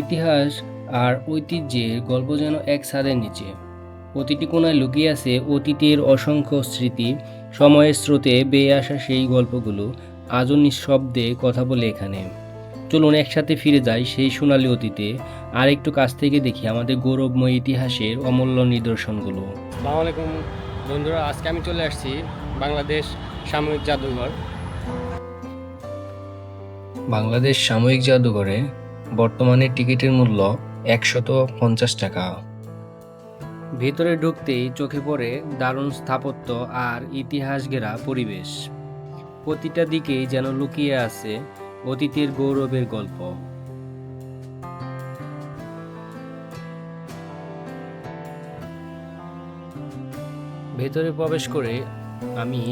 ইতিহাস আর ঐতিহ্যের গল্প যেন এক ছাদের নিচে। প্রতিটি কোণায় লুকিয়ে আছে অতীতের অসংখ্য স্মৃতি। সময়ের স্রোতে বেয়ে আসা সেই গল্পগুলো আজও নিঃশব্দে কথা বলে এখানে। চলুন একসাথে ফিরে যাই সেই সোনালী অতীতে, আর একটু কাছ থেকে দেখি আমাদের গৌরবময় ইতিহাসের অমূল্য নিদর্শনগুলো। আসসালামু আলাইকুম বন্ধুরা, আজকে আমি চলে আসছি বাংলাদেশ সাময়িক জাদুঘর। বাংলাদেশ সাময়িক জাদুঘরে বর্তমানে টিকিটের মূল্য ১৫০ টাকা। ভেতরে ঢুকতেই চোখে পড়ে দারুণ স্থাপত্য আর ইতিহাস ঘেরা পরিবেশ। প্রতিটা দিকেই যেন লুকিয়ে আছে অতীতের গৌরবের গল্প। ভেতরে প্রবেশ করে আমি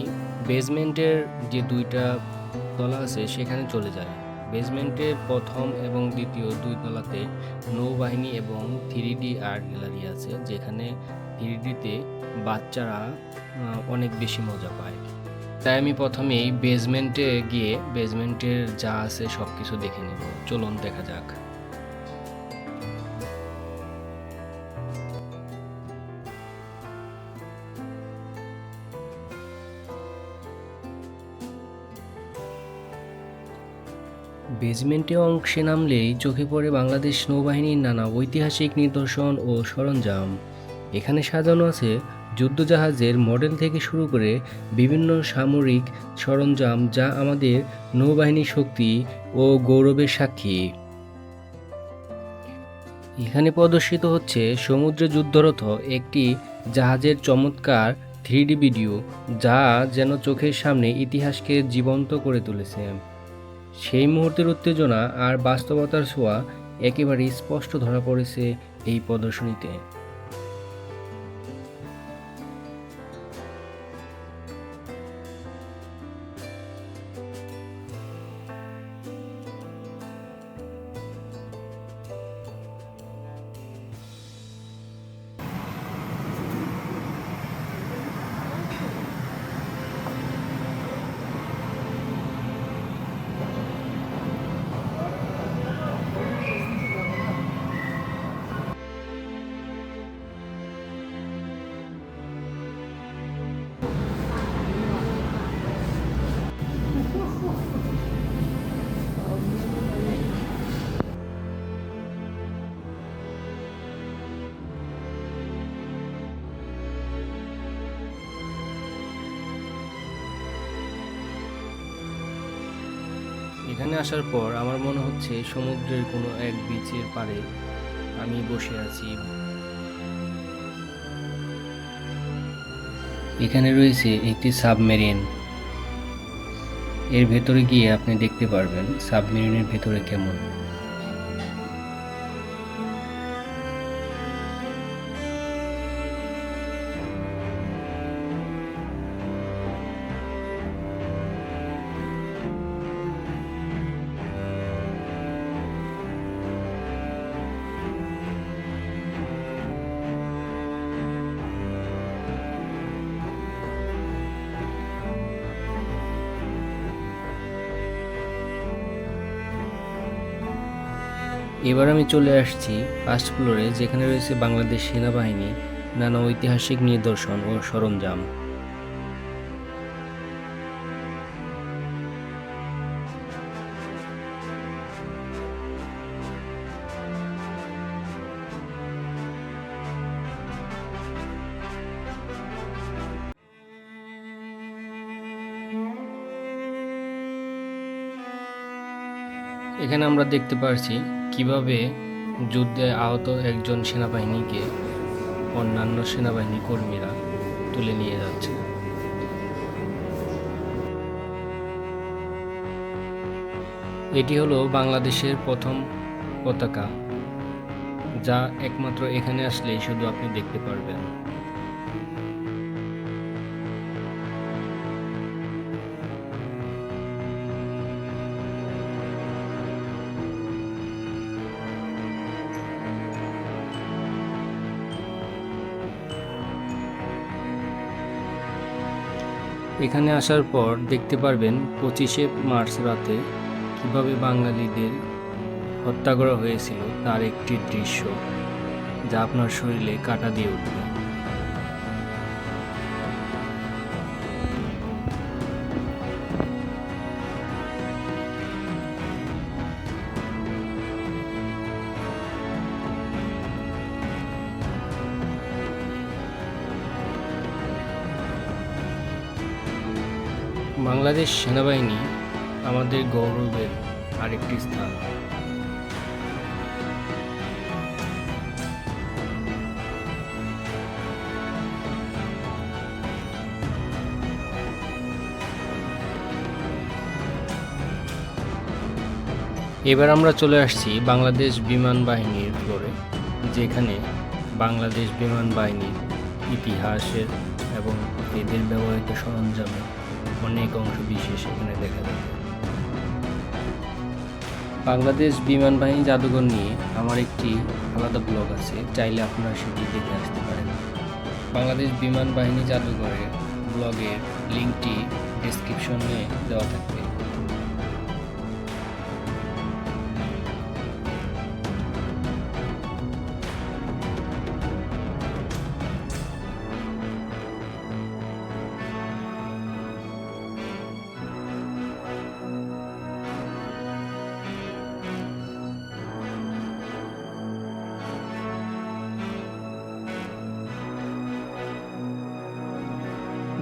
বেসমেন্টের যে দুইটা তলা আছে সেখানে চলে যাই। বেসমেন্টের প্রথম এবং দ্বিতীয় দুই তলাতে নৌবাহিনী এবং 3D আর্ট গ্যালারি আছে, যেখানে 3Dতে বাচ্চারা অনেক বেশি মজা পায়। তাই আমি প্রথমেই বেসমেন্টে গিয়ে বেসমেন্টের যা আছে সব কিছু দেখে নেব। চলুন দেখা যাক। বেসমেন্টে অংশে নামলেই চোখে পড়ে বাংলাদেশ নৌবাহিনীর নানা ঐতিহাসিক নিদর্শন ও সরঞ্জাম। এখানে সাজানো আছে যুদ্ধজাহাজের মডেল থেকে শুরু করে বিভিন্ন সামরিক সরঞ্জাম, যা আমাদের নৌবাহিনীর শক্তি ও গৌরবের সাক্ষী। এখানে প্রদর্শিত হচ্ছে সমুদ্রে যুদ্ধরত একটি জাহাজের চমৎকার 3D ভিডিও, যা যেন চোখের সামনে ইতিহাসকে জীবন্ত করে তুলেছে। সেই মুহূর্তের উত্তেজনা আর বাস্তবতার ছোঁয়া একেবারেই স্পষ্ট ধরা পড়েছে এই প্রদর্শনীতে। এখানে আসার পর আমার মনে হচ্ছে সমুদ্রের কোনো এক বিচের পাড়ে আমি বসে আছি। এখানে রয়েছে একটি সাবমেরিন। এর ভেতরে গিয়ে আপনি দেখতে পারবেন সাবমেরিনের ভেতরে কেমন। এবার আমি চলে আসছি ফার্স্ট ফ্লোরে, যেখানে রয়েছে বাংলাদেশ সেনাবাহিনী নানা ঐতিহাসিক নিদর্শন ও সরঞ্জাম। এখানে আমরা দেখতে পারছি কিভাবে যুদ্ধে আহত একজন সেনাবাহিনীকে অন্যান্য সেনাবাহিনী কর্মীরা তুলে নিয়ে যাচ্ছে। এটি হলো বাংলাদেশের প্রথম পতাকা, যা একমাত্র এখানে আসলেই শুধু আপনি দেখতে পারবেন। এখানে আসার পর দেখতে পারবেন 25শে মার্চ রাতে কিভাবে বাঙালিদের হত্যা করা হয়েছিল তার একটি দৃশ্য, যা আপনার শরীরে কাঁটা দিয়ে উঠবে। বাংলাদেশ সেনাবাহিনী আমাদের গৌরবের আরেকটি স্থান। এবার আমরা চলে আসছি বাংলাদেশ বিমান বাহিনীর ফ্লোরে, যেখানে বাংলাদেশ বিমান বাহিনীর ইতিহাসের এবং এদের ব্যবহৃত সরঞ্জামের অনেক অংশ বিশেষ এখানে দেখা যাবে। বাংলাদেশ বিমান বাহিনী জাদুঘর নিয়ে আমার একটি আলাদা ব্লগ আছে, চাইলে আপনারা সেটি দেখে আসতে পারেন। বাংলাদেশ বিমান বাহিনী জাদুঘরের ব্লগের লিঙ্কটি ডেসক্রিপশনে দেওয়া থাকবে।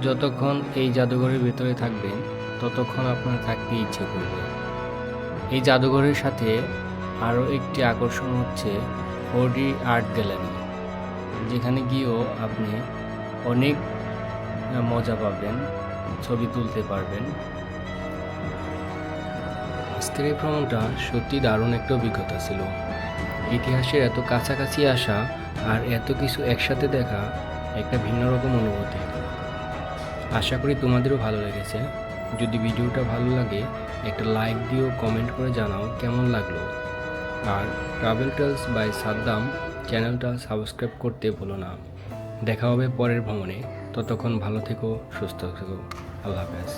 যতক্ষণ এই জাদুঘরের ভেতরে থাকবেন ততক্ষণ আপনার থাকতে ইচ্ছে করবে। এই জাদুঘরের সাথে আরও একটি আকর্ষণ হচ্ছে 4D আর্ট গ্যালারি, যেখানে গিয়েও আপনি অনেক মজা পাবেন, ছবি তুলতে পারবেন। আজকের এই ভ্রমণটা সত্যি দারুণ একটা অভিজ্ঞতা ছিল। ইতিহাসের এত কাছাকাছি আসা আর এত কিছু একসাথে দেখা একটা ভিন্ন রকম অনুভূতি। আশা করি তোমাদেরও ভালো লেগেছে। যদি ভিডিওটা ভালো লাগে একটা লাইক দিও, কমেন্ট করে জানাও কেমন লাগলো। আর ট্রাভেল টেলস বাই সাদ্দাম চ্যানেলটা সাবস্ক্রাইব করতে ভুলো না। দেখা হবে পরের ভ্রমণে। ততক্ষণ ভালো থেকো, সুস্থ থেকো। আল্লাহ হাফেজ।